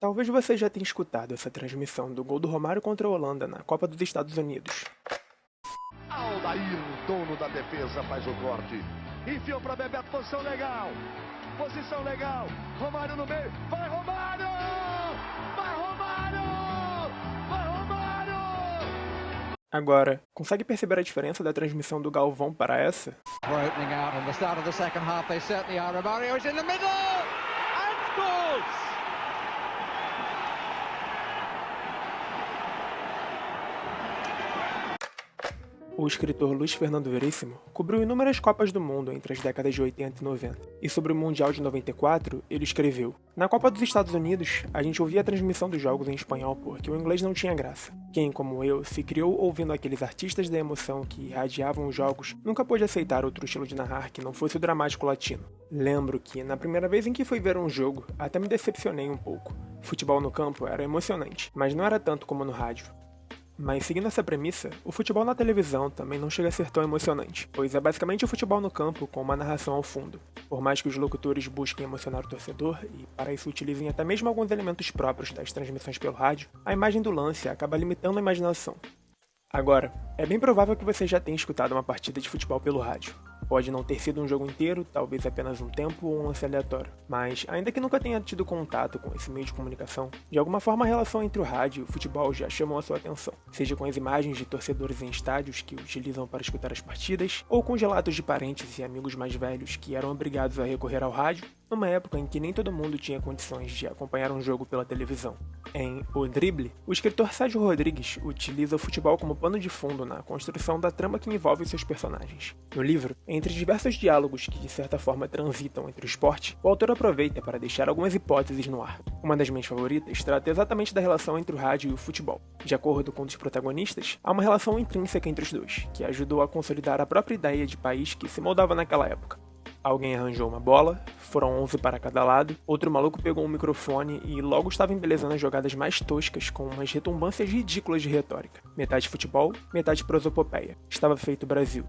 Talvez você já tenha escutado essa transmissão do gol do Romário contra a Holanda na Copa dos Estados Unidos. Aldair, dono da defesa, faz o corte. Enfiou para Bebeto, posição legal. Posição legal. Romário no meio. Vai Romário! Vai Romário! Vai Romário! Agora, consegue perceber a diferença da transmissão do Galvão para essa? We're opening out in the start of the second half. They certainly are. Romario is in the middle and scores! O escritor Luiz Fernando Veríssimo cobriu inúmeras Copas do Mundo entre as décadas de 80 e 90, e sobre o Mundial de 94, ele escreveu: "Na Copa dos Estados Unidos, a gente ouvia a transmissão dos jogos em espanhol porque o inglês não tinha graça. Quem, como eu, se criou ouvindo aqueles artistas da emoção que irradiavam os jogos, nunca pôde aceitar outro estilo de narrar que não fosse o dramático latino. Lembro que, na primeira vez em que fui ver um jogo, até me decepcionei um pouco. Futebol no campo era emocionante, mas não era tanto como no rádio. Mas seguindo essa premissa, o futebol na televisão também não chega a ser tão emocionante, pois é basicamente o futebol no campo com uma narração ao fundo. Por mais que os locutores busquem emocionar o torcedor, e para isso utilizem até mesmo alguns elementos próprios das transmissões pelo rádio, a imagem do lance acaba limitando a imaginação. Agora, é bem provável que você já tenha escutado uma partida de futebol pelo rádio. Pode não ter sido um jogo inteiro, talvez apenas um tempo ou um lance aleatório. Mas, ainda que nunca tenha tido contato com esse meio de comunicação, de alguma forma a relação entre o rádio e o futebol já chamou a sua atenção. Seja com as imagens de torcedores em estádios que utilizam para escutar as partidas, ou com os relatos de parentes e amigos mais velhos que eram obrigados a recorrer ao rádio, numa época em que nem todo mundo tinha condições de acompanhar um jogo pela televisão. Em O Drible, o escritor Sérgio Rodrigues utiliza o futebol como pano de fundo na construção da trama que envolve seus personagens. No livro, entre diversos diálogos que de certa forma transitam entre o esporte, o autor aproveita para deixar algumas hipóteses no ar. Uma das minhas favoritas trata exatamente da relação entre o rádio e o futebol. De acordo com um dos protagonistas, há uma relação intrínseca entre os dois, que ajudou a consolidar a própria ideia de país que se moldava naquela época. Alguém arranjou uma bola, foram 11 para cada lado, outro maluco pegou um microfone e logo estava embelezando as jogadas mais toscas com umas retumbâncias ridículas de retórica. Metade futebol, metade prosopopeia. Estava feito o Brasil.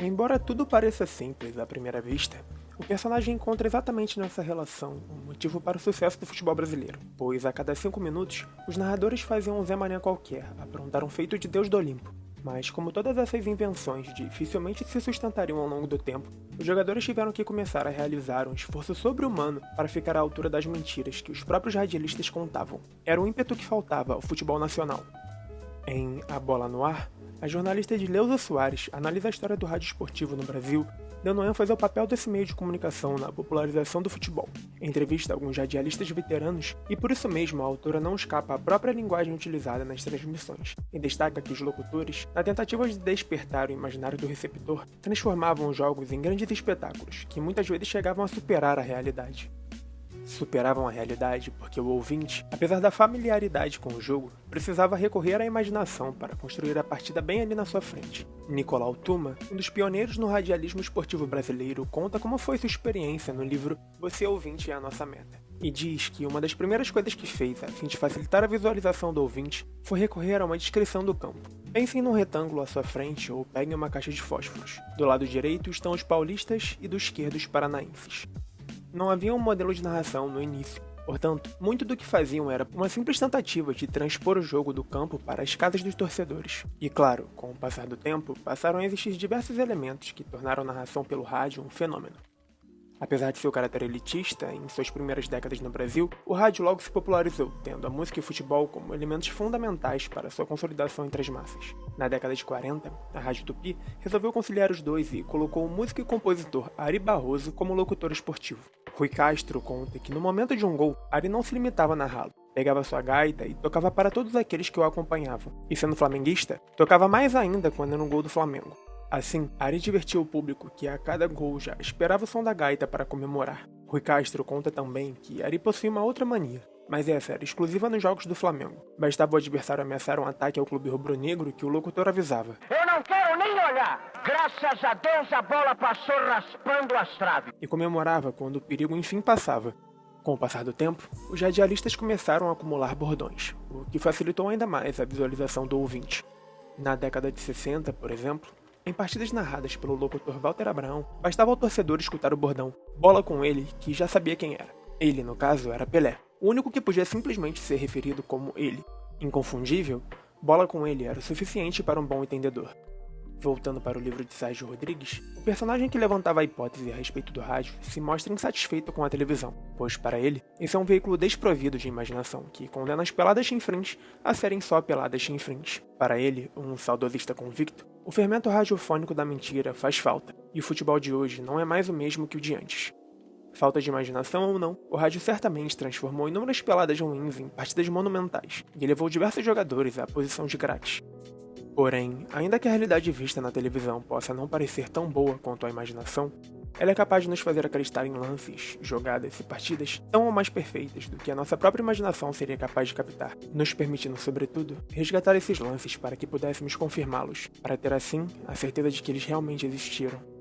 Embora tudo pareça simples à primeira vista, o personagem encontra exatamente nessa relação um motivo para o sucesso do futebol brasileiro, pois a cada 5 minutos, os narradores faziam um Zé Mané qualquer, aprontar um feito de Deus do Olimpo. Mas, como todas essas invenções dificilmente se sustentariam ao longo do tempo, os jogadores tiveram que começar a realizar um esforço sobre-humano para ficar à altura das mentiras que os próprios radialistas contavam. Era o ímpeto que faltava ao futebol nacional. Em A Bola no Ar, a jornalista Edileuza Soares analisa a história do rádio esportivo no Brasil, dando ênfase ao papel desse meio de comunicação na popularização do futebol. Entrevista alguns radialistas veteranos e por isso mesmo a autora não escapa à própria linguagem utilizada nas transmissões, e destaca que os locutores, na tentativa de despertar o imaginário do receptor, transformavam os jogos em grandes espetáculos, que muitas vezes chegavam a superar a realidade. Superavam a realidade porque o ouvinte, apesar da familiaridade com o jogo, precisava recorrer à imaginação para construir a partida bem ali na sua frente. Nicolau Tuma, um dos pioneiros no radialismo esportivo brasileiro, conta como foi sua experiência no livro Você Ouvinte é a Nossa Meta, e diz que uma das primeiras coisas que fez a fim de facilitar a visualização do ouvinte foi recorrer a uma descrição do campo. Pensem num retângulo à sua frente ou peguem uma caixa de fósforos. Do lado direito estão os paulistas e do esquerdo os paranaenses. Não havia um modelo de narração no início, portanto, muito do que faziam era uma simples tentativa de transpor o jogo do campo para as casas dos torcedores. E claro, com o passar do tempo, passaram a existir diversos elementos que tornaram a narração pelo rádio um fenômeno. Apesar de seu caráter elitista, em suas primeiras décadas no Brasil, o rádio logo se popularizou, tendo a música e o futebol como elementos fundamentais para sua consolidação entre as massas. Na década de 40, a Rádio Tupi resolveu conciliar os dois e colocou o músico e compositor Ari Barroso como locutor esportivo. Rui Castro conta que no momento de um gol, Ari não se limitava a narrá-lo. Pegava sua gaita e tocava para todos aqueles que o acompanhavam. E sendo flamenguista, tocava mais ainda quando era um gol do Flamengo. Assim, Ari divertiu o público que a cada gol já esperava o som da gaita para comemorar. Rui Castro conta também que Ari possuía uma outra mania, mas essa era exclusiva nos jogos do Flamengo. Bastava o adversário ameaçar um ataque ao clube rubro-negro que o locutor avisava: "Eu não quero nem olhar! Graças a Deus a bola passou raspando as traves!" E comemorava quando o perigo enfim passava. Com o passar do tempo, os radialistas começaram a acumular bordões, o que facilitou ainda mais a visualização do ouvinte. Na década de 60, por exemplo, em partidas narradas pelo locutor Walter Abraão, bastava ao torcedor escutar o bordão "bola com ele", que já sabia quem era. Ele, no caso, era Pelé. o único que podia simplesmente ser referido como ele. Inconfundível, bola com ele era o suficiente para um bom entendedor. Voltando para o livro de Sérgio Rodrigues, o personagem que levantava a hipótese a respeito do rádio se mostra insatisfeito com a televisão, pois para ele, esse é um veículo desprovido de imaginação, que condena as peladas chinfrins a serem só peladas chinfrins. Para ele, um saudosista convicto, o fermento radiofônico da mentira faz falta, e o futebol de hoje não é mais o mesmo que o de antes. Falta de imaginação ou não, o rádio certamente transformou inúmeras peladas ruins em partidas monumentais, e elevou diversos jogadores à posição de craques. Porém, ainda que a realidade vista na televisão possa não parecer tão boa quanto a imaginação, ela é capaz de nos fazer acreditar em lances, jogadas e partidas tão ou mais perfeitas do que a nossa própria imaginação seria capaz de captar, nos permitindo, sobretudo, resgatar esses lances para que pudéssemos confirmá-los, para ter assim a certeza de que eles realmente existiram.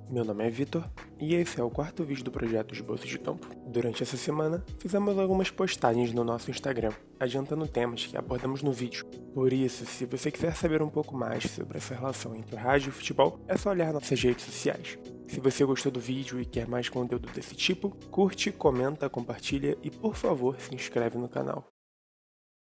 Meu nome é Vitor, e esse é o quarto vídeo do projeto Esboços de Campo. Durante essa semana, fizemos algumas postagens no nosso Instagram, adiantando temas que abordamos no vídeo. Por isso, se você quiser saber um pouco mais sobre essa relação entre rádio e futebol, é só olhar nossas redes sociais. Se você gostou do vídeo e quer mais conteúdo desse tipo, curte, comenta, compartilha e, por favor, se inscreve no canal.